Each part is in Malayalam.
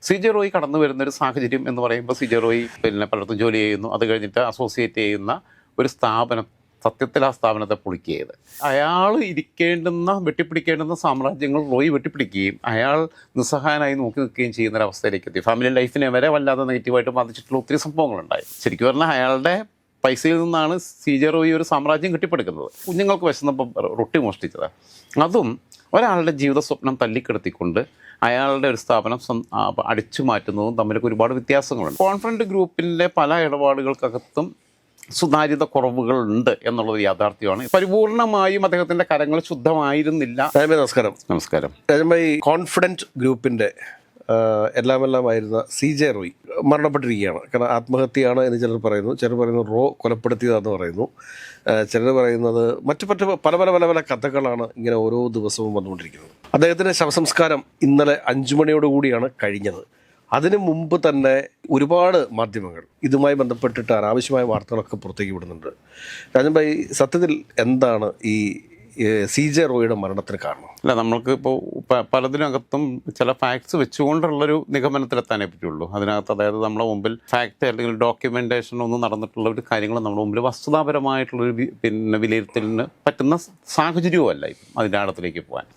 സി.ജെ. റോയ് കടന്നു വരുന്ന ഒരു സാഹചര്യം എന്ന് പറയുമ്പോൾ സി.ജെ. റോയ് പലയിടത്തും ജോലി ചെയ്യുന്നു. അത് കഴിഞ്ഞിട്ട് അസോസിയേറ്റ് ചെയ്യുന്ന ഒരു സ്ഥാപനം, സത്യത്തിൽ ആ സ്ഥാപനത്തെ പൊളിക്കുകയത് അയാൾ വെട്ടിപ്പിടിക്കേണ്ടുന്ന സാമ്രാജ്യങ്ങൾ റോയ് വെട്ടിപ്പിടിക്കുകയും അയാൾ നിസ്സഹായനായി നോക്കി നിൽക്കുകയും ചെയ്യുന്നൊരവസ്ഥയിലേക്ക് എത്തി. ഫാമിലി ലൈഫിനെ വരെ വല്ലാതെ നെഗറ്റീവായിട്ട് ബാധിച്ചിട്ടുള്ള ഒത്തിരി സംഭവങ്ങളുണ്ടായി. ശരിക്കും പറഞ്ഞാൽ അയാളുടെ പൈസയിൽ നിന്നാണ് സി.ജെ. റോയ് ഒരു സാമ്രാജ്യം കെട്ടിപ്പടുക്കുന്നത്. കുഞ്ഞുങ്ങൾക്ക് വിശന്നപ്പം റൊട്ടി മോഷ്ടിച്ചത്, അതും ഒരാളുടെ ജീവിത സ്വപ്നം തല്ലിക്കെടുത്തിക്കൊണ്ട് അയാളുടെ ഒരു സ്ഥാപനം അടിച്ചു മാറ്റുന്നതും തമ്മിലൊക്കെ ഒരുപാട് വ്യത്യാസങ്ങളുണ്ട്. കോൺഫിഡൻറ്റ് ഗ്രൂപ്പിൻ്റെ പല ഇടപാടുകൾക്കകത്തും സുതാര്യത കുറവുകളുണ്ട് എന്നുള്ളത് യാഥാർത്ഥ്യമാണ്. പരിപൂർണമായും അദ്ദേഹത്തിൻ്റെ കരങ്ങൾ ശുദ്ധമായിരുന്നില്ല. നമസ്കാരം. കോൺഫിഡൻറ്റ് ഗ്രൂപ്പിൻ്റെ എല്ലാമായിരുന്ന സി.ജെ. റോയ് മരണപ്പെട്ടിരിക്കുകയാണ്. കാരണം ആത്മഹത്യയാണ് എന്ന് ചിലർ പറയുന്നു, ചിലർ പറയുന്നു റോ കൊലപ്പെടുത്തിയതാണെന്ന് പറയുന്നു, ചിലർ പറയുന്നത് മറ്റു പല കഥകളാണ് ഇങ്ങനെ ഓരോ ദിവസവും വന്നുകൊണ്ടിരിക്കുന്നത്. അദ്ദേഹത്തിൻ്റെ ശവസംസ്കാരം ഇന്നലെ 5 മണിയോടുകൂടിയാണ് കഴിഞ്ഞത്. അതിനു മുമ്പ് തന്നെ ഒരുപാട് മാധ്യമങ്ങൾ ഇതുമായി ബന്ധപ്പെട്ടിട്ട് അനാവശ്യമായ വാർത്തകളൊക്കെ പുറത്തേക്ക് വിടുന്നുണ്ട്. രാജൻ ഭായി, സത്യത്തിൽ എന്താണ് ഈ സി.ജെ. റോയിയുടെ മരണത്തിന് കാരണം? അല്ല, നമ്മൾക്ക് ഇപ്പോൾ പലതിനകത്തും ചില ഫാക്ട്സ് വെച്ചുകൊണ്ടുള്ളൊരു നിഗമനത്തിലെത്താനേ പറ്റുള്ളൂ. അതിനകത്ത് അതായത് നമ്മുടെ മുമ്പിൽ ഫാക്റ്റ് അല്ലെങ്കിൽ ഡോക്യുമെൻറ്റേഷൻ ഒന്നും നടന്നിട്ടുള്ള ഒരു കാര്യങ്ങൾ നമ്മുടെ മുമ്പിൽ വസ്തുതാപരമായിട്ടുള്ളൊരു വിലയിരുത്തലിന് പറ്റുന്ന സാഹചര്യവും അല്ല ഇപ്പം അതിൻ്റെ ആഴത്തിലേക്ക് പോകാൻ.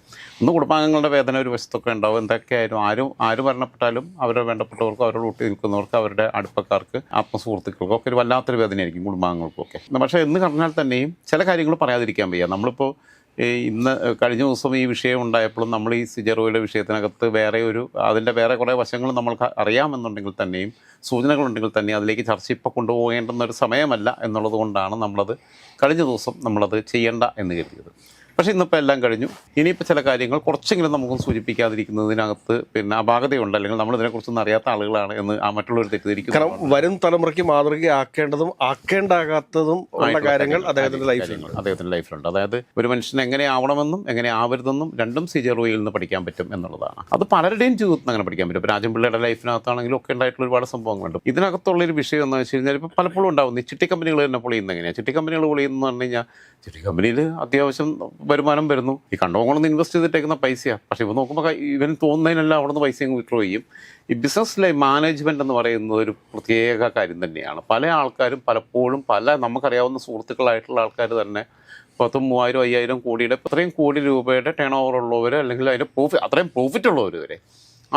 ഒന്ന് കുടുംബാംഗങ്ങളുടെ വേദന ഒരു വശത്തൊക്കെ ഉണ്ടാവും. എന്തൊക്കെയായാലും ആര് മരണപ്പെട്ടാലും അവരുടെ വേണ്ടപ്പെട്ടവർക്കും അവരോട് ഒട്ടി നിൽക്കുന്നവർക്ക് അവരുടെ അടുപ്പക്കാർക്ക് ആത്മസുഹൃത്തുക്കൾക്കും ഒക്കെ ഒരു വല്ലാത്തൊരു വേദനയായിരിക്കും കുടുംബാംഗങ്ങൾക്കൊക്കെ. പക്ഷേ എന്ന് പറഞ്ഞാൽ തന്നെയും ചില കാര്യങ്ങൾ പറയാതിരിക്കാൻ വയ്യ. നമ്മളിപ്പോൾ കഴിഞ്ഞ ദിവസം ഈ വിഷയം ഉണ്ടായപ്പോഴും നമ്മൾ ഈ സി.ജെ. റോയിയുടെ വിഷയത്തിനകത്ത് അതിൻ്റെ വേറെ കുറേ വശങ്ങൾ നമ്മൾക്ക് അറിയാമെന്നുണ്ടെങ്കിൽ തന്നെയും സൂചനകളുണ്ടെങ്കിൽ തന്നെ അതിലേക്ക് ചർച്ച ഇപ്പോൾ കൊണ്ടുപോകേണ്ടുന്ന ഒരു സമയമല്ല എന്നുള്ളത് കൊണ്ടാണ് കഴിഞ്ഞ ദിവസം നമ്മളത് ചെയ്യേണ്ട എന്ന് കരുതിയത്. പക്ഷേ ഇന്നിപ്പോൾ എല്ലാം കഴിഞ്ഞു. ഇനിയിപ്പോൾ ചില കാര്യങ്ങൾ കുറച്ചെങ്കിലും നമുക്കൊന്ന് സൂചിപ്പിക്കാതിരിക്കുന്നതിനകത്ത് അപാകതയുണ്ട്, അല്ലെങ്കിൽ നമ്മളിതിനെക്കുറിച്ചൊന്നും അറിയാത്ത ആളുകളാണ് എന്ന് മറ്റുള്ളവർ തെറ്റിദ്ധരിക്കുന്നു. കാരണം വരും തലമുറയ്ക്ക് മാതൃകയാക്കേണ്ടതും ആക്കേണ്ടാകാത്തതും ഉള്ള കാര്യങ്ങൾ അദ്ദേഹത്തിൻ്റെ ലൈഫിലുണ്ട്. അതായത് ഒരു മനുഷ്യൻ എങ്ങനെ ആവണമെന്നും എങ്ങനെ ആവരുതെന്നും രണ്ടും സി.ജെ. റോയിൽ നിന്ന് പഠിക്കാൻ പറ്റും എന്നുള്ളതാണ്. അത് പലരുടെയും ജീവിതത്തിൽ അങ്ങനെ പഠിക്കാൻ പറ്റും. ഇപ്പോൾ രാജൻപിള്ളയുടെ ലൈഫിനകത്താണെങ്കിലും ഒക്കെ ഉണ്ടായിട്ടുള്ള ഒരുപാട് സംഭവങ്ങളുണ്ട്. ഇതിനകത്തുള്ളൊരു വിഷയം എന്ന് വെച്ച് കഴിഞ്ഞാൽ ഇപ്പോൾ പലപ്പോഴും ഉണ്ടാകുന്നു ഈ ചിട്ടി കമ്പനികൾ തന്നെ പൊളിയുന്നത് എങ്ങനെയാണ്? ചിട്ടി കമ്പനികൾ പൊളിയുന്നു പറഞ്ഞു കഴിഞ്ഞാൽ ചിട്ടി കമ്പനിയിൽ അത്യാവശ്യം വരുമാനം വരുന്നു. ഈ കണ്ടോങ്ങളൊന്ന് ഇൻവെസ്റ്റ് ചെയ്തിട്ടേക്കുന്ന പൈസയാണ്. പക്ഷേ ഇപ്പോൾ നോക്കുമ്പോൾ ഇവൻ തോന്നുന്നതിനെല്ലാം അവിടെ നിന്ന് പൈസ വിഡ്രോ ചെയ്യും. ഈ ബിസിനസ്സിലെ മാനേജ്മെൻറ്റ് എന്ന് പറയുന്നത് ഒരു പ്രത്യേക കാര്യം തന്നെയാണ്. പല ആൾക്കാരും പലപ്പോഴും നമുക്കറിയാവുന്ന സുഹൃത്തുക്കളായിട്ടുള്ള ആൾക്കാർ തന്നെ 10,000, 3,000, 5,000 കോടിയുടെ അത്രയും കോടി രൂപയുടെ ടേൺ ഓവർ ഉള്ളവർ, അല്ലെങ്കിൽ അതിൻ്റെ അത്രയും പ്രോഫിറ്റ് ഉള്ളവർ വരെ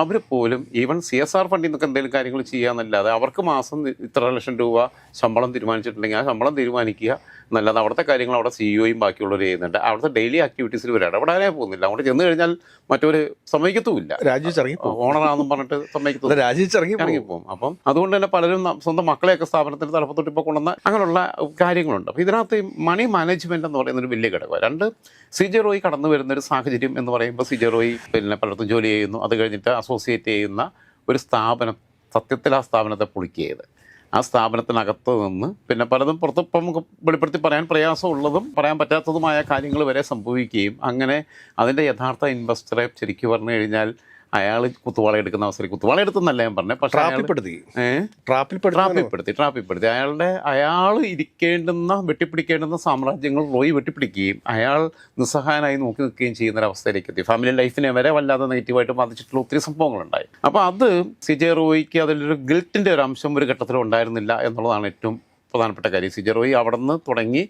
അവർ പോലും ഈവൻ CSR ഫണ്ടിൽ നിന്നൊക്കെ എന്തെങ്കിലും കാര്യങ്ങൾ ചെയ്യാമെന്നല്ലാതെ അവർക്ക് മാസം ഇത്ര ലക്ഷം രൂപ ശമ്പളം തീരുമാനിച്ചിട്ടുണ്ടെങ്കിൽ ആ ശമ്പളം തീരുമാനിക്കുക എന്നല്ലാതെ അവിടുത്തെ കാര്യങ്ങൾ അവിടെ സിഇഒയും ബാക്കിയുള്ളവർ ചെയ്യുന്നുണ്ട്. അവിടുത്തെ ഡെയിലി ആക്ടിവിറ്റീസിൽ ഇവർ ഇടപെടാനേ പോകുന്നില്ല. അങ്ങോട്ട് ചെന്ന് കഴിഞ്ഞാൽ മറ്റൊരു സമ്മതിക്കത്തുമില്ല. ഓണറാണെന്നും പറഞ്ഞിട്ട് ഇറങ്ങിപ്പോകും. അപ്പം അതുകൊണ്ട് തന്നെ പലരും സ്വന്തം മക്കളെയൊക്കെ സ്ഥാപനത്തിന് തലപ്പത്തൊട്ട് ഇപ്പോൾ കൊണ്ടുവന്ന അങ്ങനെയുള്ള കാര്യങ്ങളുണ്ട്. അപ്പോൾ ഇതിനകത്ത് മണി മാനേജ്മെൻറ്റ് എന്ന് പറയുന്നൊരു വലിയ ഘടകമാണ്. രണ്ട്, സി.ജെ. റോയ് കടന്നു വരുന്നൊരു സാഹചര്യം എന്ന് പറയുമ്പോൾ സി.ജെ. റോയ് പലയിടത്തും ജോലി ചെയ്യുന്നു. അത് കഴിഞ്ഞിട്ട് അസോസിയേറ്റ് ചെയ്യുന്ന ഒരു സ്ഥാപനം, സത്യത്തിൽ ആ സ്ഥാപനത്തെ പൊളിക്കുകയത് ആ സ്ഥാപനത്തിനകത്ത് നിന്ന് പലതും പുറത്ത് നമുക്ക് വെളിപ്പെടുത്തി പറയാൻ പ്രയാസമുള്ളതും പറയാൻ പറ്റാത്തതുമായ കാര്യങ്ങൾ വരെ സംഭവിക്കുകയും അങ്ങനെ അതിൻ്റെ യഥാർത്ഥ ഇൻവെസ്റ്ററെ ശരിക്കും പറഞ്ഞു കഴിഞ്ഞാൽ അയാൾ കുത്തുവാള എടുക്കുന്ന അവസരം കുത്തുവാള എടുത്തെന്നല്ല ഞാൻ പറഞ്ഞത്, പക്ഷേ ട്രാപ്പിൽപ്പെടുത്തി അയാൾ വെട്ടിപ്പിടിക്കേണ്ടുന്ന സാമ്രാജ്യങ്ങൾ റോയ് വെട്ടിപ്പിടിക്കുകയും അയാൾ നിസ്സഹായനായി നോക്കി നിൽക്കുകയും ചെയ്യുന്നൊരവസ്ഥയിലേക്ക് എത്തി. ഫാമിലി ലൈഫിനെ വരെ വല്ലാതെ നെഗറ്റീവായിട്ട് ബാധിച്ചിട്ടുള്ള ഒത്തിരി സംഭവങ്ങളുണ്ടായി. അപ്പോൾ അത് സി.ജെ. റോയിക്ക് അതിലൊരു ഗിൽറ്റിൻ്റെ ഒരു അംശം ഒരു ഘട്ടത്തിലും ഉണ്ടായിരുന്നില്ല എന്നുള്ളതാണ് ഏറ്റവും പ്രധാനപ്പെട്ട കാര്യം. സി.ജെ. റോയ് അവിടെ നിന്ന് തുടങ്ങി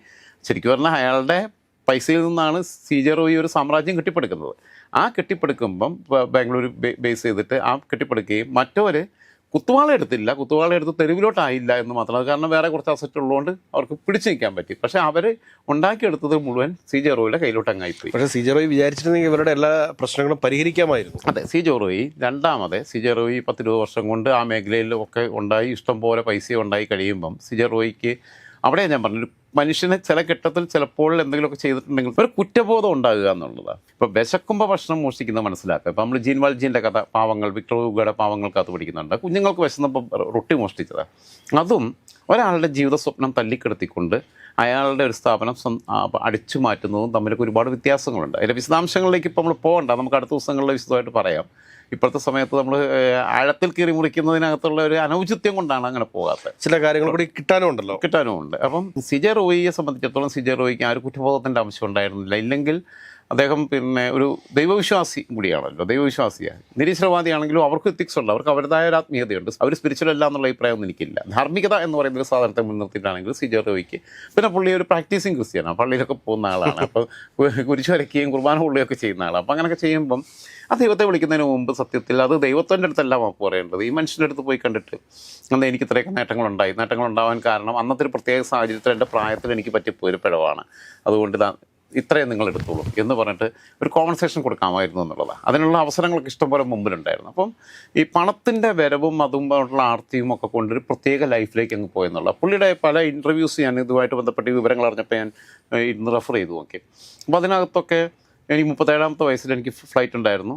ശരിക്കും പറഞ്ഞാൽ അയാളുടെ പൈസയിൽ നിന്നാണ് സി.ജെ. റോയ് ഒരു സാമ്രാജ്യം കെട്ടിപ്പടുക്കുന്നത്. ആ കെട്ടിപ്പടുക്കുമ്പം ബാംഗ്ലൂർ ബേസ് ചെയ്തിട്ട് ആ കെട്ടിപ്പടുക്കുകയും മറ്റവർ കുത്തുവാള എടുത്ത് തെരുവിലോട്ടായില്ല എന്ന് മാത്രമല്ല, കാരണം വേറെ കുറച്ച് അസറ്റ് ഉള്ളതുകൊണ്ട് അവർക്ക് പിടിച്ചു നിൽക്കാൻ പറ്റി. പക്ഷേ അവർ ഉണ്ടാക്കിയെടുത്തത് മുഴുവൻ സി.ജെ. റോയിയുടെ കയ്യിലോട്ട് അങ്ങായിപ്പോയി. പക്ഷേ സി.ജെ. റോയ് വിചാരിച്ചിട്ടുണ്ടെങ്കിൽ ഇവരുടെ എല്ലാ പ്രശ്നങ്ങളും പരിഹരിക്കാമായിരുന്നു. അതെ, സി.ജെ. റോയ് സി.ജെ. റോയ് 10-20 വർഷം കൊണ്ട് ആ മേഖലയിൽ ഒക്കെ ഉണ്ടായി ഇഷ്ടം പോലെ പൈസ ഉണ്ടായി കഴിയുമ്പം സി.ജെ. റോയിക്ക് അവിടെ ഞാൻ പറഞ്ഞൊരു മനുഷ്യനെ ചില ഘട്ടത്തിൽ ചിലപ്പോൾ എന്തെങ്കിലുമൊക്കെ ചെയ്തിട്ടുണ്ടെങ്കിൽ ഒരു കുറ്റബോധം ഉണ്ടാകുക എന്നുള്ളതാണ്. ഇപ്പോൾ വിശക്കുമ്പോൾ ഭക്ഷണം മോഷ്ടിക്കുന്നത് മനസ്സിലാക്കുക. ഇപ്പോൾ നമ്മൾ ജീൻ വാൾജീൻ്റെ കഥ വിക്ടർ ഹ്യൂഗോയുടെ പാവങ്ങൾക്കകത്ത് പഠിക്കുന്നുണ്ട്. കുഞ്ഞുങ്ങൾക്ക് വിശന്നപ്പോൾ റൊട്ടി മോഷ്ടിച്ചത്, അതും ഒരാളുടെ ജീവിത സ്വപ്നം തല്ലിക്കെടുത്തിക്കൊണ്ട് അയാളുടെ ഒരു സ്ഥാപനം അടിച്ചു മാറ്റുന്നതും തമ്മിലൊക്കെ ഒരുപാട് വ്യത്യാസങ്ങളുണ്ട്. അതിൻ്റെ വിശദാംശങ്ങളിലേക്ക് ഇപ്പോൾ നമ്മൾ പോകണ്ട, നമുക്ക് അടുത്ത ദിവസങ്ങളിൽ വിശദമായിട്ട് പറയാം. ഇപ്പോഴത്തെ സമയത്ത് നമ്മൾ ആഴത്തിൽ കീറി മുറിക്കുന്നതിനകത്തുള്ള ഒരു അനൗചിത്യം കൊണ്ടാണ് അങ്ങനെ പോകാത്തത്. ചില കാര്യങ്ങൾ കൂടി കിട്ടാനും ഉണ്ട്. അപ്പം സി.ജെ. റോയിയെ സംബന്ധിച്ചിടത്തോളം സി.ജെ. റോയിക്ക് ആ ഒരു കുറ്റബോധത്തിൻ്റെ ആവശ്യം ഉണ്ടായിരുന്നില്ല. ഇല്ലെങ്കിൽ അദ്ദേഹം പിന്നെ ഒരു ദൈവവിശ്വാസി കൂടിയാണല്ലോ, ദൈവവിശ്വാസിയാണ്. നിരീശ്വരവാദിയാണെങ്കിലും അവർക്ക് എത്തിക്സ് ഉണ്ട്, അവർക്ക് അവരുടേതായ ഒരു ആത്മീയതയുണ്ട്. അവർ സ്പിരിച്വൽ അല്ല എന്നുള്ള അഭിപ്രായമൊന്നും എനിക്കില്ല. ധാർമ്മികത എന്ന് പറയുന്ന ഒരു സാധനത്തെ മുൻനിർത്തിയിട്ടാണെങ്കിൽ CJ റോയിക്ക്, പിന്നെ പുള്ളി ഒരു പ്രാക്ടീസിങ് ക്രിസ്ത്യാനാണ്, പള്ളിയിലൊക്കെ പോകുന്ന ആളാണ്. അപ്പോൾ കുരിശ് വരയ്ക്കുകയും കുർബാന കൊള്ളുകയൊക്കെ ചെയ്യുന്ന ആളാണ്. അപ്പോൾ അങ്ങനെയൊക്കെ ചെയ്യുമ്പം ആ ദൈവത്തെ വിളിക്കുന്നതിന് മുമ്പ് സത്യത്തിൽ അത് ദൈവത്തിൻ്റെ അടുത്തല്ല മാപ്പ് പറയേണ്ടത്, ഈ മനുഷ്യൻ്റെ അടുത്ത് പോയി കണ്ടിട്ട് എന്താ എനിക്ക് ഇത്രയൊക്കെ നേട്ടങ്ങളുണ്ടാവാൻ കാരണം അന്നത്തെ ഒരു പ്രത്യേക സാഹചര്യത്തിൽ എൻ്റെ പ്രായത്തിൽ എനിക്ക് പറ്റിപ്പോയൊരു പിഴവാണ്, അതുകൊണ്ട് ഇത്രയും നിങ്ങൾ എടുത്തോളൂ എന്ന് പറഞ്ഞിട്ട് ഒരു കോൺവെർസേഷൻ കൊടുക്കാമായിരുന്നു എന്നുള്ളതാണ്. അതിനുള്ള അവസരങ്ങളൊക്കെ ഇഷ്ടംപോലെ മുമ്പിലുണ്ടായിരുന്നു. അപ്പം ഈ പണത്തിൻ്റെ വരവും അതുമായിട്ടുള്ള ആർത്തിയും ഒക്കെ കൊണ്ടൊരു പ്രത്യേക ലൈഫിലേക്ക് അങ്ങ് പോയെന്നുള്ള പുള്ളിയുടെ പല ഇൻ്റർവ്യൂസ് ഞാൻ ഇതുമായിട്ട് ബന്ധപ്പെട്ട് വിവരങ്ങൾ അറിഞ്ഞപ്പോൾ ഞാൻ ഇന്ന് റെഫർ ചെയ്തു നോക്കി. അപ്പോൾ അതിനകത്തൊക്കെ എനിക്ക് 37ാമത്തെ വയസ്സിൽ എനിക്ക് ഫ്ലൈറ്റ് ഉണ്ടായിരുന്നു,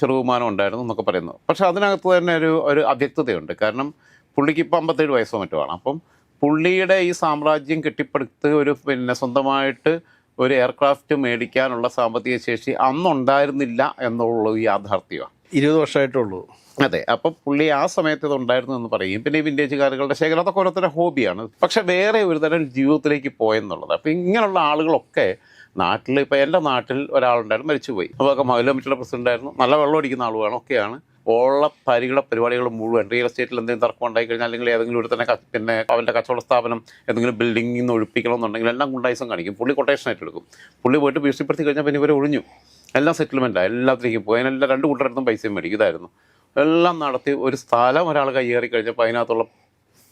ചെറുവിമാനം ഉണ്ടായിരുന്നു എന്നൊക്കെ പറയുന്നു. പക്ഷെ അതിനകത്ത് തന്നെ ഒരു അവ്യക്തതയുണ്ട്. കാരണം പുള്ളിക്ക് ഇപ്പോൾ 57 വയസ്സോ മറ്റോ ആണ്. അപ്പം പുള്ളിയുടെ ഈ സാമ്രാജ്യം കെട്ടിപ്പടുത്ത് പിന്നെ സ്വന്തമായിട്ട് ഒരു എയർക്രാഫ്റ്റ് മേടിക്കാനുള്ള സാമ്പത്തിക ശേഷി അന്നുണ്ടായിരുന്നില്ല എന്നുള്ള ഈ യാഥാർത്ഥ്യമാണ്. 20 വർഷമായിട്ടുള്ളൂ. അതെ. അപ്പം പുള്ളി ആ സമയത്ത് ഇത് ഉണ്ടായിരുന്നു എന്ന് പറയും. പിന്നെ ഈ വിൻറ്റേജ് കാറുകളുടെ ശേഖരം അതൊക്കെ ഓരോരുത്തരുടെ ഹോബിയാണ്. പക്ഷെ വേറെ ഒരു തരം ജീവിതത്തിലേക്ക് പോയെന്നുള്ളത്. അപ്പം ഇങ്ങനെയുള്ള ആളുകളൊക്കെ നാട്ടിൽ, ഇപ്പോൾ എൻ്റെ നാട്ടിൽ ഒരാളുണ്ടായിരുന്നു, മരിച്ചുപോയി. അപ്പോൾ ഒക്കെ മഹിളാ കമ്മിറ്റിയുടെ പ്രസിഡൻ്റായിരുന്നു, നല്ല വെള്ളം അടിക്കുന്ന ആളുകളാണ്, ഒക്കെയാണ്. ഉള്ള പരിപാടികൾ മുഴുവൻ റിയൽ എസ്റ്റേറ്റിൽ എന്തെങ്കിലും തർക്കം ഉണ്ടായി കഴിഞ്ഞാൽ, അല്ലെങ്കിൽ ഏതെങ്കിലും ഒരു തന്നെ പിന്നെ അവൻ്റെ കച്ചവട സ്ഥാപനം എന്തെങ്കിലും ബിൽഡിങ്ങിൽ നിന്ന് ഒഴിപ്പിക്കണമെന്നുണ്ടെങ്കിൽ എല്ലാം ഗുണ്ടായിസം കാണിക്കും. പുള്ളി കൊട്ടേഷനായിട്ട് എടുക്കും. പുള്ളി പോയിട്ട് ഭീഷണിപ്പെടുത്തി കഴിഞ്ഞാൽ പിന്നെ ഇവരെ ഒഴിഞ്ഞു, എല്ലാം സെറ്റിൽമെൻറ്റാണ്, എല്ലാത്തിലേക്കും പോയി. അതിനെല്ലാം 2 കൂട്ടരടുത്തും പൈസയും മേടിക്കും. ഇതായിരുന്നു എല്ലാം നടത്തി. ഒരു സ്ഥലം ഒരാൾ കയ്യേറി കഴിഞ്ഞപ്പോൾ അതിനകത്തുള്ള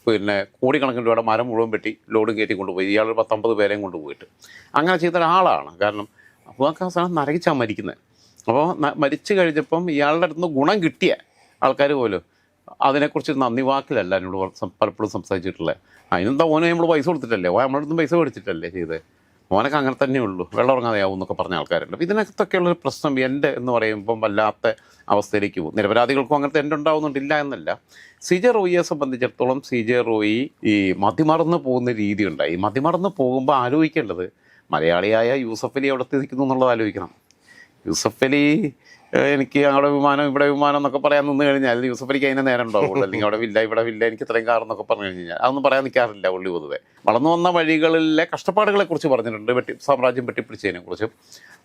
പിന്നെ കോടിക്കണക്കിന് രൂപയുടെ മരം മുഴുവൻ വെട്ടി ലോഡും കയറ്റി കൊണ്ടുപോയി. ഇയാൾ 10-50 പേരെയും കൊണ്ടുപോയിട്ട് അങ്ങനെ ചെയ്ത ഒരാളാണ്. കാരണം അപ്പോൾ ആ സാധനം നരകിച്ചാണ് മരിക്കുന്നത്. അപ്പോൾ മരിച്ചു കഴിഞ്ഞപ്പം ഇയാളുടെ അടുത്ത് നിന്ന് ഗുണം കിട്ടിയ ആൾക്കാർ പോലും അതിനെക്കുറിച്ച് നന്ദി വാക്കിലല്ല എന്നോട് പലപ്പോഴും സംസാരിച്ചിട്ടുള്ളത്. അതിനെന്താ ഓനെ നമ്മൾ പൈസ കൊടുത്തിട്ടല്ലേ, നമ്മുടെ അടുത്ത് പൈസ മേടിച്ചിട്ടല്ലേ ചെയ്തത്, മോനൊക്കെ അങ്ങനെ തന്നെ ഉള്ളൂ, വെള്ളം ഇറങ്ങാതെയാവും എന്നൊക്കെ പറഞ്ഞ ആൾക്കാരുണ്ട്. അപ്പോൾ ഇതിനകത്തൊക്കെയുള്ളൊരു പ്രശ്നം എൻ്റെ എന്ന് പറയുമ്പം വല്ലാത്ത അവസ്ഥയിലേക്ക് പോകും. നിരപരാധികൾക്കും അങ്ങനത്തെ എൻ്റെ ഉണ്ടാവുന്നുണ്ടില്ല എന്നല്ല. CJ റോയിയെ സംബന്ധിച്ചിടത്തോളം CJ റോയി ഈ മതിമറന്ന് പോകുന്ന രീതി ഉണ്ടായി. മതിമറന്ന് പോകുമ്പോൾ ആലോചിക്കേണ്ടത് മലയാളിയായ യൂസഫ് അലി അവിടെ നിൽക്കുന്നു എന്നുള്ളത് ആലോചിക്കണം. യൂസഫ് അലി എനിക്ക് അവിടെ വിമാനം ഇവിടെ വിമാനം എന്നൊക്കെ പറയാൻ നിന്ന് കഴിഞ്ഞാൽ യൂസഫ് അലിക്ക് അതിനെ നേരം ഉണ്ടാവുള്ളൂ. അല്ലെങ്കിൽ അവിടെ വില്ല ഇവിടെ വില്ല എനിക്ക് ഇത്രയും കാറെന്നൊക്കെ പറഞ്ഞു കഴിഞ്ഞാൽ അതൊന്നും പറയാൻ നിൽക്കാറില്ല പുള്ളി പൊതുവെ. വളർന്നു വന്ന വഴികളിലെ കഷ്ടപ്പാടുകളെക്കുറിച്ച് പറഞ്ഞിട്ടുണ്ട്, സാമ്രാജ്യം വെട്ടിപ്പിടിച്ചതിനെക്കുറിച്ചും.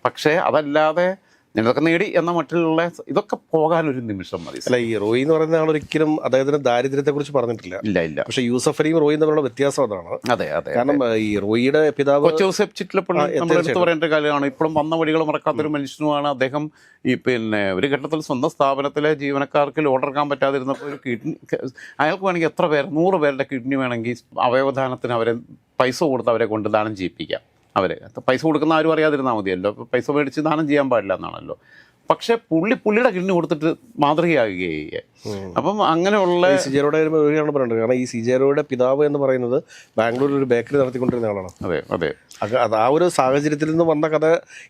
പക്ഷേ അതല്ലാതെ ഞങ്ങളൊക്കെ നേടി എന്ന മറ്റുള്ള ഇതൊക്കെ പോകാനൊരു നിമിഷം മതി. അല്ല, ഈ റോയി എന്ന് പറയുന്ന ആൾ ഒരിക്കലും അദ്ദേഹത്തിന് ദാരിദ്ര്യത്തെ കുറിച്ച് പറഞ്ഞിട്ടില്ല. ഇല്ല. പക്ഷെ യൂസഫ് അലിയും റോയും തമ്മിലുള്ള വ്യത്യാസം അതാണ്. അതെ. കാരണം ഈ റോയിയുടെ പിതാവ് ജോസഫ് ചിറ്റലപ്പള്ളി നമ്മൾ എടുത്ത് പറയേണ്ട കാര്യമാണ്. ഇപ്പോഴും വന്ന വഴികൾ മറക്കാത്തൊരു മനുഷ്യനുമാണ് അദ്ദേഹം. ഈ പിന്നെ ഒരു ഘട്ടത്തിൽ സ്വന്തം സ്ഥാപനത്തിലെ ജീവനക്കാർക്ക് ലോഡ് ഇറക്കാൻ പറ്റാതിരുന്നപ്പോൾ ഒരു കിഡ്നി, അയാൾക്ക് വേണമെങ്കിൽ എത്ര പേര് 100 പേരുടെ കിഡ്നി വേണമെങ്കിൽ അവയവദാനത്തിന് അവരെ പൈസ കൊടുത്ത് അവരെ കൊണ്ട് ദാനം ചെയ്യിപ്പിക്കാം. അവർ പൈസ കൊടുക്കുന്ന ആരും അറിയാതിരുന്നാൽ മതിയല്ലോ, പൈസ മേടിച്ച് ദാനം ചെയ്യാൻ പാടില്ല എന്നാണല്ലോ. പക്ഷേ പുള്ളിയുടെ കിഡ്നി കൊടുത്തിട്ട് മാതൃകയാകുകയെ. അപ്പം അങ്ങനെയുള്ള CJ റോയുടെ പറയുന്നത്, കാരണം ഈ CJ റോയുടെ പിതാവ് എന്ന് പറയുന്നത് ബാംഗ്ലൂരിൽ ഒരു ബേക്കറി നടത്തിക്കൊണ്ടിരുന്ന ആളാണ്. അതെ. അത് ആ ഒരു സാഹചര്യത്തിൽ നിന്ന് വന്ന കഥ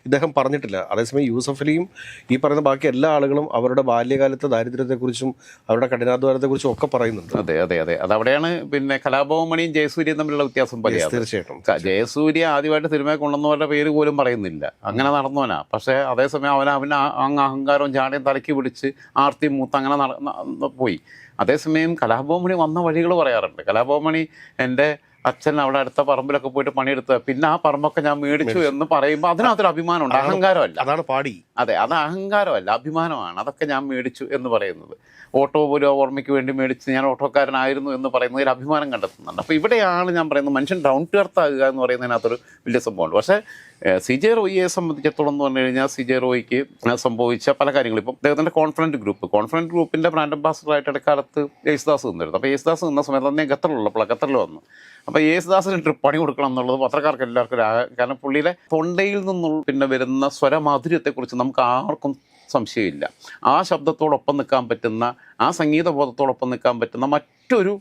ഇദ്ദേഹം പറഞ്ഞിട്ടില്ല. അതേസമയം യൂസഫ് അലിയും ഈ പറയുന്ന ബാക്കി എല്ലാ ആളുകളും അവരുടെ ബാല്യകാലത്തെ ദാരിദ്ര്യത്തെക്കുറിച്ചും അവരുടെ കഠിനാധ്വാനത്തെക്കുറിച്ചും ഒക്കെ പറയുന്നുണ്ട്. അതെ. അതവിടെയാണ് പിന്നെ കലാഭവൻ മണിയും ജയസൂര്യയും തമ്മിലുള്ള വ്യത്യാസം. തീർച്ചയായിട്ടും. ജയസൂര്യ ആദ്യമായിട്ട് സിനിമ കൊണ്ടുവന്നവരുടെ പേര് പോലും പറയുന്നില്ല, അങ്ങനെ നടന്നവനാ. പക്ഷേ അതേസമയം അവന് അഹങ്കാരവും ജാടയും തലക്കി പിടിച്ച് ആർത്തിയും മൂത്ത് അങ്ങനെ പോയി. അതേസമയം കലാഭവൻ മണി വന്ന വഴികൾ പറയാറുണ്ട്. കലാഭവൻ മണി എൻ്റെ അച്ഛൻ അവിടെ അടുത്ത പറമ്പിലൊക്കെ പോയിട്ട് പണിയെടുത്ത, പിന്നെ ആ പറമ്പൊക്കെ ഞാൻ മേടിച്ചു എന്ന് പറയുമ്പോൾ അതിനകത്തൊരു അഭിമാനമുണ്ട്, അഹങ്കാരമല്ല. അതാണ് പാടി. അതെ, അത് അഹങ്കാരമല്ല, അഭിമാനമാണ്. അതൊക്കെ ഞാൻ മേടിച്ചു എന്ന് പറയുന്നത്. ഓട്ടോ പോലും ഓർമ്മയ്ക്ക് വേണ്ടി മേടിച്ച് ഞാൻ ഓട്ടോക്കാരനായിരുന്നു എന്ന് പറയുന്നതിൽ അഭിമാനം കണ്ടെത്തുന്നുണ്ട്. അപ്പോൾ ഇവിടെയാണ് ഞാൻ പറയുന്നത് മനുഷ്യൻ ഡൗൺ ടു എർത്ത് ആകുക എന്ന് പറയുന്നതിനകത്തൊരു വലിയ സംഭവമുണ്ട്. പക്ഷേ CJ റോയിയെ സംബന്ധിച്ചിടത്തോളം എന്ന് പറഞ്ഞു കഴിഞ്ഞാൽ CJ റോയിക്ക് സംഭവിച്ച പല കാര്യങ്ങളും. ഇപ്പം അദ്ദേഹത്തിൻ്റെ കോൺഫിഡൻറ്റ് ഗ്രൂപ്പിൻ്റെ ബ്രാൻഡ് അംബാസഡറായിട്ട് ഇടക്കാലത്ത് യേശുദാസ് നിന്നിരുന്നു. അപ്പോൾ യേശുദാസ് നിന്ന സമയത്ത് തന്നെ ഖത്തറിൽ വന്നു. അപ്പോൾ യേശുദാസിന് പണി കൊടുക്കണം എന്നുള്ളത് പത്രക്കാർക്ക് എല്ലാവർക്കും കാരണം പുള്ളിയുടെ തൊണ്ടയിൽ നിന്നുള്ള പിന്നെ വരുന്ന സ്വരമാധുര്യത്തെക്കുറിച്ച് നമുക്ക് ആർക്കും സംശയമില്ല. ആ ശബ്ദത്തോടൊപ്പം നിൽക്കാൻ പറ്റുന്ന, ആ സംഗീതബോധത്തോടൊപ്പം നിൽക്കാൻ പറ്റുന്ന മറ്റൊരു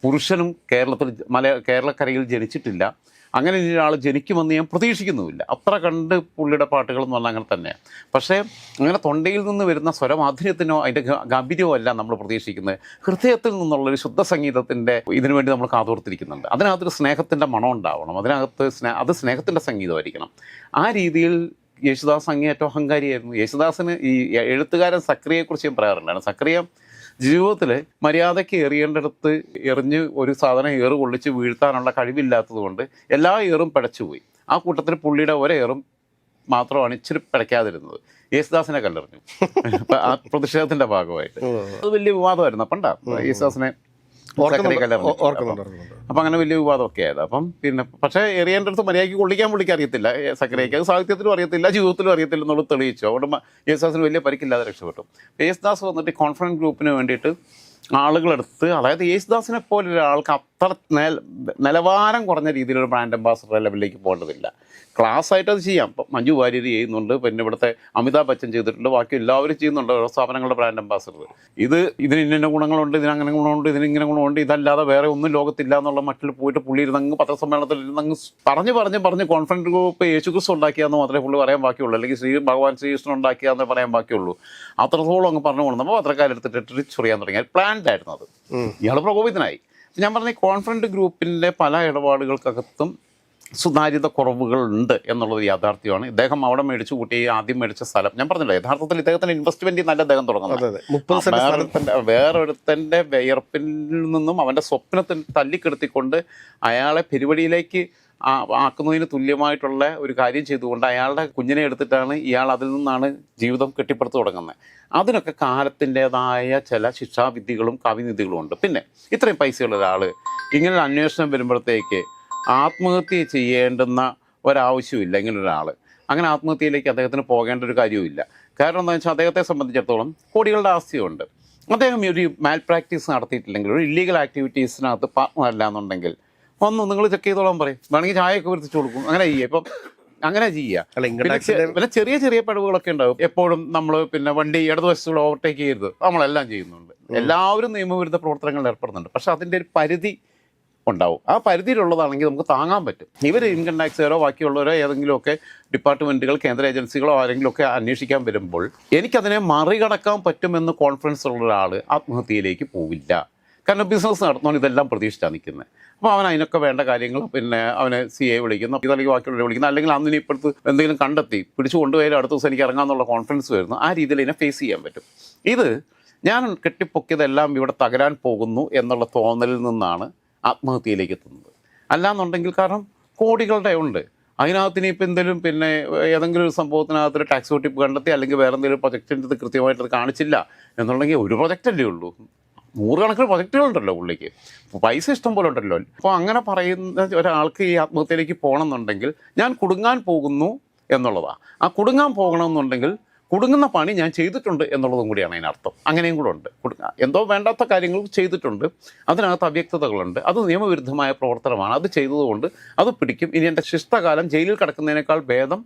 പുരുഷനും കേരളക്കരയിൽ ജനിച്ചിട്ടില്ല. അങ്ങനെ ഒരാൾ ജനിക്കുമെന്ന് ഞാൻ പ്രതീക്ഷിക്കുന്നുമില്ല. അത്ര കണ്ട് പുള്ളിയുടെ പാട്ടുകളെന്ന് പറഞ്ഞാൽ അങ്ങനെ തന്നെയാണ്. പക്ഷേ അങ്ങനെ തൊണ്ടയിൽ നിന്ന് വരുന്ന സ്വരമാധുര്യത്തിനോ അതിൻ്റെ ഗാംഭീര്യമോ അല്ല നമ്മൾ പ്രതീക്ഷിക്കുന്നത്. ഹൃദയത്തിൽ നിന്നുള്ളൊരു ശുദ്ധ സംഗീതത്തിൻ്റെ ഇതിനു വേണ്ടി നമ്മൾ കാതോർത്തിരിക്കുന്നുണ്ട്. അതിനകത്തൊരു സ്നേഹത്തിൻ്റെ മണം ഉണ്ടാവണം, അതിനകത്ത് അത് സ്നേഹത്തിൻ്റെ സംഗീതമായിരിക്കണം. ആ രീതിയിൽ യേശുദാസ് അങ്ങേയറ്റം അഹങ്കാരിയായിരുന്നു. യേശുദാസിന് ഈ എഴുത്തുകാരൻ സക്രിയയെക്കുറിച്ച് ഞാൻ പറയാറുണ്ടാണ്. സക്രിയ ജീവിതത്തിൽ മര്യാദയ്ക്ക് എറിയേണ്ടടുത്ത് എറിഞ്ഞ് ഒരു സാധനം ഏറ് കൊള്ളിച്ച് വീഴ്ത്താനുള്ള കഴിവില്ലാത്തത് കൊണ്ട് എല്ലാ ഏറും പിഴച്ചുപോയി. ആ കൂട്ടത്തിൽ പുള്ളിയുടെ ഒരേറും മാത്രമാണ് ഇച്ചിരി പിഴയ്ക്കാതിരുന്നത്. യേശുദാസിനെ കല്ലെറിഞ്ഞു ആ പ്രതിഷേധത്തിന്റെ ഭാഗമായിട്ട്. അത് വലിയ വിവാദമായിരുന്നു പണ്ടാ യേശുദാസിനെ അപ്പം അങ്ങനെ വലിയ വിവാദമൊക്കെ ആയത്. അപ്പം പിന്നെ പക്ഷേ എറിയേണ്ട അടുത്ത് മര്യാദയ്ക്ക് കൊള്ളിക്കാൻ പുള്ളിക്ക് അറിയത്തില്ല, സക്കരയ്ക്ക് അത് സാഹിത്യത്തിലും അറിയത്തില്ല, ജീവിതത്തിലും അറിയത്തില്ല എന്നുള്ളത് തെളിയിച്ചു. അതുകൊണ്ട് യേശുദാസിന് വലിയ പരിക്കില്ലാതെ രക്ഷപ്പെട്ടു. യേശുദാസ് വന്നിട്ട് കോൺഫറൻസ് ഗ്രൂപ്പിന് വേണ്ടിയിട്ട് ആളുകളെടുത്ത്, അതായത് യേശുദാസിനെ പോലെ ഒരാൾക്ക് അത്ര നിലവാരം കുറഞ്ഞ രീതിയിലൊരു ബ്രാൻഡ് അംബാസഡർ ലെവലിലേക്ക് പോകേണ്ടതില്ല. ക്ലാസ് ആയിട്ട് അത് ചെയ്യാം. ഇപ്പം മഞ്ജു വാര്യർ ചെയ്യുന്നുണ്ട്, പിന്നെ ഇവിടുത്തെ അമിതാഭ് ബച്ചൻ ചെയ്തിട്ടുണ്ട്, ബാക്കി എല്ലാവരും ചെയ്യുന്നുണ്ട് ഓരോ സ്ഥാപനങ്ങളുടെ ബ്രാൻഡ് അംബാസഡർ. ഇതിന് ഇന്ന ഗുണങ്ങളുണ്ട്, ഇതിനങ്ങനെ ഗുണമുണ്ട്, ഇതിനിങ്ങനെ ഗുണമുണ്ട്, ഇതല്ലാതെ വേറെ ഒന്നും ലോകത്തില്ല എന്നുള്ള മട്ടിൽ പോയിട്ട് പുള്ളി ഇരുന്നങ്ങ് പത്രസമ്മേളനത്തിൽ ഇരുന്നങ്ങ് പറഞ്ഞ് കോൺഫറൻസ് ഗ്രൂപ്പ് യേശുക്രിസ്തു ഉണ്ടാക്കിയാന്ന് മാത്രമേ പുള്ളി പറയാൻ ബാക്കിയുള്ളൂ, അല്ലെങ്കിൽ ഭഗവാൻ ശ്രീകൃഷ്ണൻ ഉണ്ടാക്കിയാന്നേ പറയാൻ ബാക്കിയുള്ളൂ. അത്രത്തോളം അങ്ങ് പറഞ്ഞു പോകണം. നമ്മൾ പത്രക്കാരെടുത്തിട്ട് ചൊറിയാൻ തുടങ്ങി. പ്ലാൻഡ് ആയിരുന്നു അത്. ഇയാൾ പ്രകോപിതനായി. ഞാൻ പറഞ്ഞ കോൺഫറൻസ് ഗ്രൂപ്പിൻ്റെ പല ഇടപാടുകൾക്കകത്തും സുതാര്യത കുറവുകളുണ്ട് എന്നുള്ളത് യാഥാർത്ഥ്യമാണ്. ഇദ്ദേഹം അവിടെ മേടിച്ചു കൂട്ടി ആദ്യം മേടിച്ച സ്ഥലം ഞാൻ പറഞ്ഞില്ല, യഥാർത്ഥത്തിൽ ഇദ്ദേഹത്തിന് ഇൻവെസ്റ്റ്മെന്റ് നല്ല അദ്ദേഹം തുടങ്ങുന്നത് വേറൊരുത്തൻ്റെ വിയർപ്പിൽ നിന്നും അവൻ്റെ സ്വപ്നത്തിൽ തല്ലിക്കെടുത്തിക്കൊണ്ട് അയാളെ പെരുവടിയിലേക്ക് ആക്കുന്നതിന് തുല്യമായിട്ടുള്ള ഒരു കാര്യം ചെയ്തുകൊണ്ട് അയാളുടെ കുഞ്ഞിനെ എടുത്തിട്ടാണ് ഇയാൾ അതിൽ നിന്നാണ് ജീവിതം കെട്ടിപ്പടുത്ത് തുടങ്ങുന്നത്. അതിനൊക്കെ കാലത്തിൻ്റെതായ ചില ശിക്ഷാവിധികളും കവിനിധികളും ഉണ്ട്. പിന്നെ ഇത്രയും പൈസയുള്ള ഒരാൾ ഇങ്ങനൊരു അന്വേഷണം വരുമ്പോഴത്തേക്ക് ആത്മഹത്യ ചെയ്യേണ്ടുന്ന ഒരാവശ്യമില്ല. ഇങ്ങനൊരാൾ അങ്ങനെ ആത്മഹത്യയിലേക്ക് അദ്ദേഹത്തിന് പോകേണ്ട ഒരു കാര്യവുമില്ല. കാരണം എന്താണെന്ന് വെച്ചാൽ അദ്ദേഹത്തെ സംബന്ധിച്ചിടത്തോളം കോടികളുടെ ആസ്തിയുണ്ട്. അദ്ദേഹം ഒരു മാൽ പ്രാക്ടീസ് നടത്തിയിട്ടില്ലെങ്കിൽ, ഒരു ഇല്ലീഗൽ ആക്ടിവിറ്റീസിനകത്ത് പാർട്ട്ണർ അല്ല എന്നുണ്ടെങ്കിൽ നിങ്ങൾ ചെക്ക് ചെയ്തോളാൻ പറയും, വേണമെങ്കിൽ ചായയൊക്കെ വരുത്തിച്ചു കൊടുക്കും. അങ്ങനെ ചെയ്യുക. ഇപ്പം അങ്ങനെ ചെയ്യുക. പിന്നെ ചെറിയ ചെറിയ പിഴവുകളൊക്കെ ഉണ്ടാവും. എപ്പോഴും നമ്മൾ പിന്നെ വണ്ടി ഇടതുവശത്തുള്ള ഓവർടേക്ക് ചെയ്യരുത്, നമ്മളെല്ലാം ചെയ്യുന്നുണ്ട്. എല്ലാവരും നിയമവിരുദ്ധ പ്രവർത്തനങ്ങളിൽ ഏർപ്പെടുന്നുണ്ട്. പക്ഷെ അതിൻ്റെ ഒരു പരിധി ഉണ്ടാവും. ആ പരിധിയിലുള്ളതാണെങ്കിൽ നമുക്ക് താങ്ങാൻ പറ്റും. ഇവർ ഇൻകം ടാക്സുകാരോ ബാക്കിയുള്ളവരോ ഏതെങ്കിലുമൊക്കെ ഡിപ്പാർട്ട്മെൻറ്റുകൾ, കേന്ദ്ര ഏജൻസികളോ ആരെങ്കിലുമൊക്കെ അന്വേഷിക്കാൻ വരുമ്പോൾ എനിക്കതിനെ മറികടക്കാൻ പറ്റുമെന്ന് കോൺഫിഡൻസ് ഉള്ള ഒരാൾ ആത്മഹത്യയിലേക്ക് പോവില്ല. കാരണം ബിസിനസ് നടത്തുന്നവൻ ഇതെല്ലാം പ്രതീക്ഷിച്ചാണ് നിൽക്കുന്നത്. അപ്പോൾ അവൻ അതിനൊക്കെ വേണ്ട കാര്യങ്ങൾ പിന്നെ അവനെ CA വിളിക്കുന്നു, ഇതല്ലെങ്കിൽ ബാക്കിയുള്ളവരെ വിളിക്കുന്നു, അല്ലെങ്കിൽ അന്നിനി ഇപ്പോഴത്തെ എന്തെങ്കിലും കണ്ടെത്തി പിടിച്ചു കൊണ്ടുപോയാലും അടുത്ത ദിവസം എനിക്ക് ഇറങ്ങാമെന്നുള്ള കോൺഫിഡൻസ് വരുന്നു. ആ രീതിയിൽ ഇതിനെ ഫേസ് ചെയ്യാൻ പറ്റും. ഇത് ഞാൻ കെട്ടിപ്പൊക്കിയതെല്ലാം ഇവിടെ തകരാൻ പോകുന്നു എന്നുള്ള തോന്നലിൽ നിന്നാണ് ആത്മഹത്യയിലേക്ക് എത്തുന്നത്. അല്ലാന്നുണ്ടെങ്കിൽ കാരണം കോടികളുടെ ഉണ്ട് അതിനകത്ത്. ഇനി ഇപ്പോൾ എന്തെങ്കിലും പിന്നെ ഏതെങ്കിലും ഒരു സംഭവത്തിനകത്തൊരു ടാക്സ് വെട്ടിപ്പ് കണ്ടെത്തി, അല്ലെങ്കിൽ വേറെ എന്തെങ്കിലും പ്രൊജക്റ്റിൻ്റെ ഇത് കൃത്യമായിട്ട് കാണിച്ചില്ല എന്നുണ്ടെങ്കിൽ ഒരു പ്രൊജക്റ്റല്ലേ ഉള്ളൂ, 100 കണക്കിന് പ്രൊജക്റ്റുകളുണ്ടല്ലോ പുള്ളിക്ക്, പൈസ ഇഷ്ടം പോലെ ഉണ്ടല്ലോ. അപ്പോൾ അങ്ങനെ പറയുന്ന ഒരാൾക്ക് ഈ ആത്മഹത്യയിലേക്ക് പോകണമെന്നുണ്ടെങ്കിൽ ഞാൻ കുടുങ്ങാൻ പോകുന്നു എന്നുള്ളതാണ്. ആ കുടുങ്ങാൻ പോകണമെന്നുണ്ടെങ്കിൽ കുടുങ്ങുന്ന പണി ഞാൻ ചെയ്തിട്ടുണ്ട് എന്നുള്ളതും കൂടിയാണ് അതിനർത്ഥം. അങ്ങനെയും കൂടെ ഉണ്ട്. എന്തോ വേണ്ടാത്ത കാര്യങ്ങൾ ചെയ്തിട്ടുണ്ട്, അതിനകത്ത് അവ്യക്തതകളുണ്ട്, അത് നിയമവിരുദ്ധമായ പ്രവർത്തനമാണ്, അത് ചെയ്തതുകൊണ്ട് അത് പിടിക്കും. ഇനി എൻ്റെ ശിഷ്ടകാലം ജയിലിൽ കിടക്കുന്നതിനേക്കാൾ ഭേദം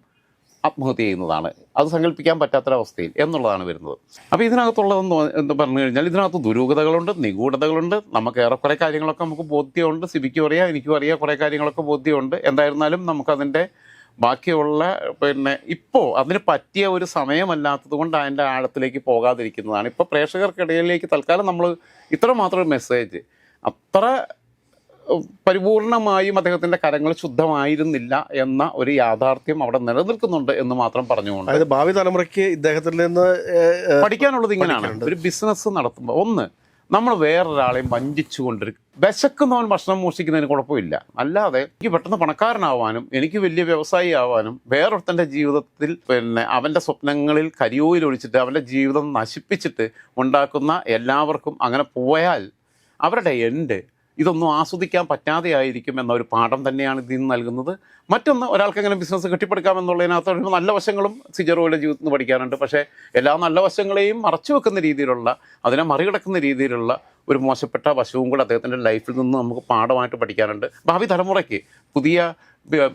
ആത്മഹത്യ ചെയ്യുന്നതാണ്, അത് സങ്കല്പിക്കാൻ പറ്റാത്തൊരവസ്ഥയിൽ എന്നുള്ളതാണ് വരുന്നത്. അപ്പോൾ ഇതിനകത്തുള്ളതെന്ന് എന്ന് പറഞ്ഞു കഴിഞ്ഞാൽ ഇതിനകത്ത് ദുരൂഹതകളുണ്ട്, നിഗൂഢതകളുണ്ട്. നമുക്ക് ഏറെക്കുറെ കാര്യങ്ങളൊക്കെ നമുക്ക് ബോധ്യമുണ്ട്. സിബിക്കും അറിയാം, എനിക്കും അറിയാം, കുറേ കാര്യങ്ങളൊക്കെ ബോധ്യമുണ്ട്. എന്തായിരുന്നാലും നമുക്കതിൻ്റെ ബാക്കിയുള്ള പിന്നെ ഇപ്പോൾ അതിന് പറ്റിയ ഒരു സമയമല്ലാത്തത് കൊണ്ട് അതിൻ്റെ ആഴത്തിലേക്ക് പോകാതിരിക്കുന്നതാണ്. ഇപ്പോൾ പ്രേക്ഷകർക്കിടയിലേക്ക് തൽക്കാലം നമ്മൾ ഇത്ര മാത്രം മെസ്സേജ്, അത്ര പരിപൂർണമായും അദ്ദേഹത്തിൻ്റെ കരങ്ങൾ ശുദ്ധമായിരുന്നില്ല എന്ന ഒരു യാഥാർത്ഥ്യം അവിടെ നിലനിൽക്കുന്നുണ്ട് എന്ന് മാത്രം പറഞ്ഞുകൊണ്ട്, അതായത് ഭാവി തലമുറയ്ക്ക് ഇദ്ദേഹത്തിൽ നിന്ന് പഠിക്കാനുള്ളത് ഇങ്ങനെയാണ്. ഒരു ബിസിനസ് നടത്തുമ്പോൾ ഒന്ന് നമ്മൾ വേറൊരാളെയും വഞ്ചിച്ചുകൊണ്ടിരിക്കും. വിശക്കുന്നവൻ ഭക്ഷണം മോഷ്ടിക്കുന്നതിന് കുഴപ്പമില്ല, അല്ലാതെ എനിക്ക് പെട്ടെന്ന് പണക്കാരനാവാനും എനിക്ക് വലിയ വ്യവസായി ആവാനും വേറൊരുത്തൻ്റെ ജീവിതത്തിൽ പിന്നെ അവൻ്റെ സ്വപ്നങ്ങളിൽ കരിയോയിലൊഴിച്ചിട്ട് അവൻ്റെ ജീവിതം നശിപ്പിച്ചിട്ട് ഉണ്ടാക്കുന്ന എല്ലാവർക്കും അങ്ങനെ പോയാൽ അവരുടെ ഇതൊന്നും ആസ്വദിക്കാൻ പറ്റാതെയായിരിക്കും എന്ന ഒരു പാഠം തന്നെയാണ് ഇതിൽ നിന്ന് നൽകുന്നത്. മറ്റൊന്ന്, ഒരാൾക്ക് എങ്ങനെ ബിസിനസ് കെട്ടിപ്പടുക്കാമെന്നുള്ളതിനകത്ത് നല്ല വശങ്ങളും സിജറോയുടെ ജീവിതത്തിൽ നിന്ന് പഠിക്കാനുണ്ട്. പക്ഷേ എല്ലാ നല്ല വശങ്ങളെയും മറച്ചു വെക്കുന്ന രീതിയിലുള്ള, അതിനെ മറികടക്കുന്ന രീതിയിലുള്ള ഒരു മോശപ്പെട്ട വശവും കൂടെ അദ്ദേഹത്തിൻ്റെ ലൈഫിൽ നിന്ന് നമുക്ക് പാഠമായിട്ട് പഠിക്കാനുണ്ട്. ഭാവി തലമുറയ്ക്ക്, പുതിയ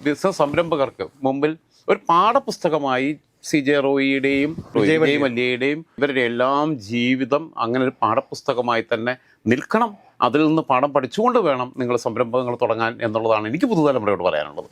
ബിസിനസ് സംരംഭകർക്ക് മുമ്പിൽ ഒരു പാഠപുസ്തകമായി CJ റോയിയുടെയും വിജയ് മല്യയുടെയും ഇവരുടെ എല്ലാം ജീവിതം അങ്ങനെ ഒരു പാഠപുസ്തകമായി തന്നെ നിൽക്കണം. അതിൽ നിന്ന് പാഠം പഠിച്ചുകൊണ്ട് വേണം നിങ്ങൾ സംരംഭങ്ങൾ തുടങ്ങാൻ എന്നുള്ളതാണ് എനിക്ക് പുതുതലമുറയോട് പറയാനുള്ളത്.